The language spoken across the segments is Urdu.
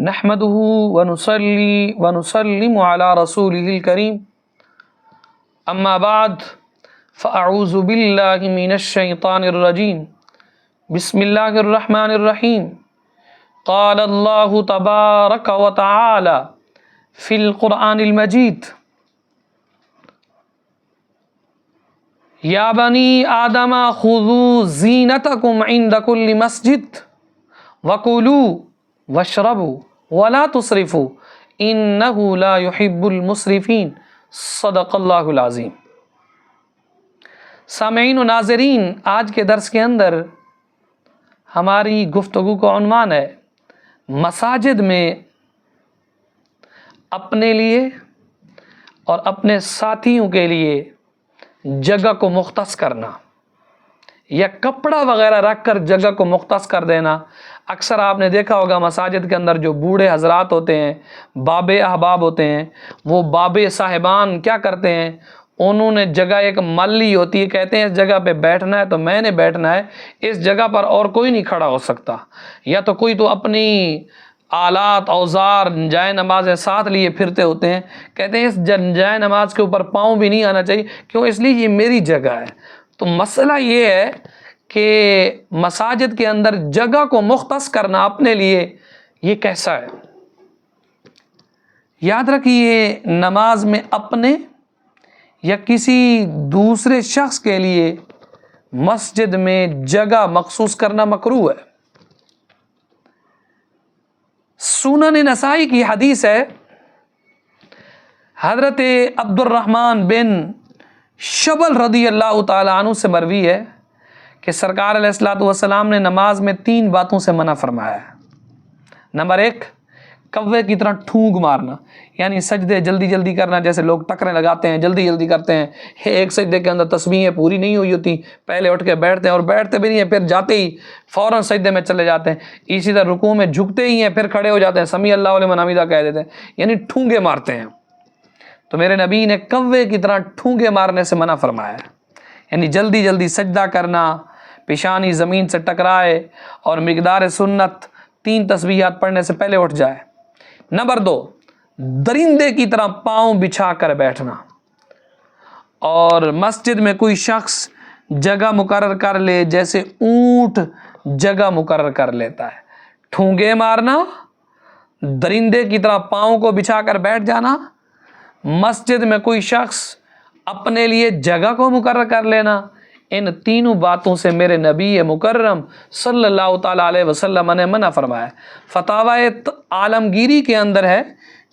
نحمده ونصلي ونسلم على رسوله الكريم اما بعد فاعوذ بالله من الشيطان الرجيم بسم الله الرحمن الرحيم قال الله تبارك وتعالى في القرآن المجيد یا بنی آدم خذوا زینتکم عند کل مسجد وکلوا واشربوا ولا تسرفوا انہ لا يحب المسرفین صدق اللہ العظیم۔ سامعین و ناظرین، آج کے درس کے اندر ہماری گفتگو کا عنوان ہے مساجد میں اپنے لیے اور اپنے ساتھیوں کے لیے جگہ کو مختص کرنا یا کپڑا وغیرہ رکھ کر جگہ کو مختص کر دینا۔ اکثر آپ نے دیکھا ہوگا مساجد کے اندر جو بوڑھے حضرات ہوتے ہیں، باب احباب ہوتے ہیں، وہ باب صاحبان کیا کرتے ہیں، انہوں نے جگہ ایک مل لی ہوتی ہے، کہتے ہیں اس جگہ پہ بیٹھنا ہے تو میں نے بیٹھنا ہے، اس جگہ پر اور کوئی نہیں کھڑا ہو سکتا، یا تو کوئی تو اپنی آلات اوزار جائے نمازیں ساتھ لیے پھرتے ہوتے ہیں، کہتے ہیں اس جائے نماز کے اوپر پاؤں بھی نہیں آنا چاہیے، کیوں؟ اس لیے یہ میری جگہ ہے۔ تو مسئلہ یہ ہے کہ مساجد کے اندر جگہ کو مختص کرنا اپنے لیے یہ کیسا ہے؟ یاد رکھیے، نماز میں اپنے یا کسی دوسرے شخص کے لیے مسجد میں جگہ مخصوص کرنا مکروہ ہے۔ سنن نسائی کی حدیث ہے، حضرت عبد الرحمن بن شبل رضی اللہ تعالیٰ عنہ سے مروی ہے کہ سرکار علیہ الصلوۃ والسلام نے نماز میں 3 باتوں سے منع فرمایا ہے۔ نمبر 1، کوے کی طرح ٹھونگ مارنا، یعنی سجدے جلدی جلدی کرنا، جیسے لوگ ٹکریں لگاتے ہیں، جلدی جلدی کرتے ہیں، ایک سجدے کے اندر تسبیحیں پوری نہیں ہوئی ہوتی، پہلے اٹھ کے بیٹھتے ہیں اور بیٹھتے بھی نہیں ہیں، پھر جاتے ہی فوراً سجدے میں چلے جاتے ہیں، اسی طرح رکوع میں جھکتے ہی ہیں، پھر کھڑے ہو جاتے ہیں، سمیع اللہ لمن حمیدہ کہہ دیتے ہیں، یعنی ٹھونگے مارتے ہیں۔ تو میرے نبی نے کوے کی طرح ٹھونگے مارنے سے منع فرمایا ہے، یعنی جلدی جلدی سجدہ کرنا، پیشانی زمین سے ٹکرائے اور مقدار سنت 3 تسبیحات پڑھنے سے پہلے اٹھ جائے۔ نمبر 2، درندے کی طرح پاؤں بچھا کر بیٹھنا، اور مسجد میں کوئی شخص جگہ مقرر کر لے جیسے اونٹ جگہ مقرر کر لیتا ہے، ٹھونگے مارنا، درندے کی طرح پاؤں کو بچھا کر بیٹھ جانا، مسجد میں کوئی شخص اپنے لیے جگہ کو مقرر کر لینا، ان 3 باتوں سے میرے نبی مکرم صلی اللہ تعالیٰ علیہ وسلم نے منع فرمایا۔ فتاوی عالمگیری کے اندر ہے،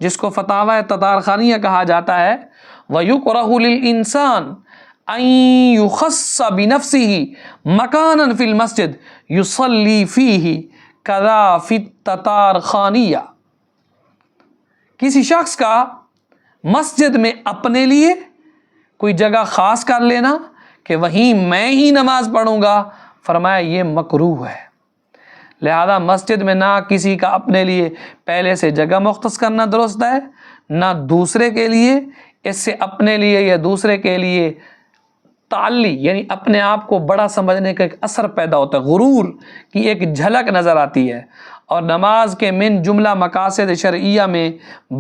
جس کو فتاوی تطارخانیہ کہا جاتا ہے، وَيُكْرَهُ لِلْإِنسَانِ أَن يُخَصَّ بِنَفْسِهِ مَكَانًا فِي الْمَسْجِدِ يُصَلِّي فِيهِ كَذَا فِي التَّطَارخانِيَّةِ۔ کسی شخص کا مسجد میں اپنے لیے کوئی جگہ خاص کر لینا کہ وہیں میں ہی نماز پڑھوں گا، فرمایا یہ مکروہ ہے۔ لہذا مسجد میں نہ کسی کا اپنے لیے پہلے سے جگہ مختص کرنا درست ہے، نہ دوسرے کے لیے، اس سے اپنے لیے یا دوسرے کے لیے تعلی یعنی اپنے آپ کو بڑا سمجھنے کا ایک اثر پیدا ہوتا ہے، غرور کی ایک جھلک نظر آتی ہے، اور نماز کے من جملہ مقاصد شرعیہ میں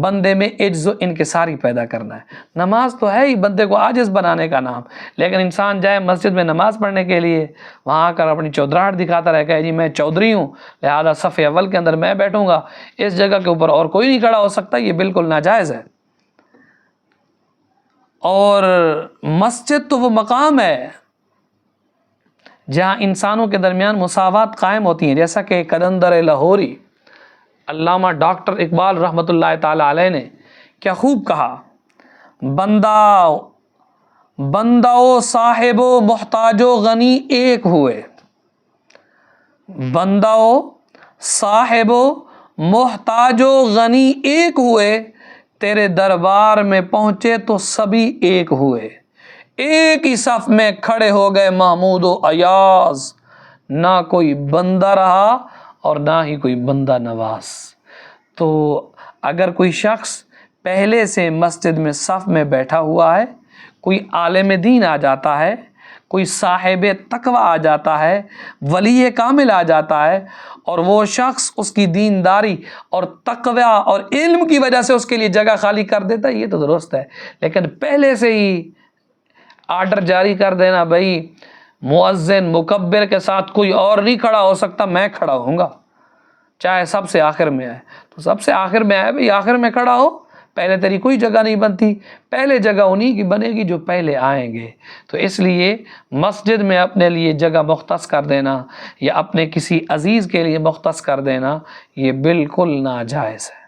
بندے میں عجز و انکساری پیدا کرنا ہے۔ نماز تو ہے ہی بندے کو عاجز بنانے کا نام، لیکن انسان جائے مسجد میں نماز پڑھنے کے لیے، وہاں آ کر اپنی چودراہٹ دکھاتا رہے کہ جی میں چودھری ہوں، لہذا صف اول کے اندر میں بیٹھوں گا، اس جگہ کے اوپر اور کوئی نہیں کھڑا ہو سکتا، یہ بالکل ناجائز ہے۔ اور مسجد تو وہ مقام ہے جہاں انسانوں کے درمیان مساوات قائم ہوتی ہیں، جیسا کہ قلندر لاہوری علامہ ڈاکٹر اقبال رحمۃ اللہ تعالیٰ علیہ نے کیا خوب کہا، بندہ و صاحب و محتاج و غنی ایک ہوئے، بندہ و صاحب و محتاج و غنی ایک ہوئے، تیرے دربار میں پہنچے تو سبھی ایک ہوئے، ایک ہی صف میں کھڑے ہو گئے محمود و ایاز، نہ کوئی بندہ رہا اور نہ ہی کوئی بندہ نواز۔ تو اگر کوئی شخص پہلے سے مسجد میں صف میں بیٹھا ہوا ہے، کوئی عالم دین آ جاتا ہے، کوئی صاحب تقوی آ جاتا ہے، ولی کامل آ جاتا ہے، اور وہ شخص اس کی دینداری اور تقوی اور علم کی وجہ سے اس کے لیے جگہ خالی کر دیتا ہے، یہ تو درست ہے۔ لیکن پہلے سے ہی آرڈر جاری کر دینا، بھائی مؤذن مکبر کے ساتھ کوئی اور نہیں کھڑا ہو سکتا، میں کھڑا ہوں گا، چاہے سب سے آخر میں آئے، تو سب سے آخر میں آئے بھائی، آخر میں کھڑا ہو، پہلے تیری کوئی جگہ نہیں بنتی، پہلے جگہ انہی کی بنے گی جو پہلے آئیں گے۔ تو اس لیے مسجد میں اپنے لیے جگہ مختص کر دینا یا اپنے کسی عزیز کے لیے مختص کر دینا، یہ بالکل ناجائز ہے۔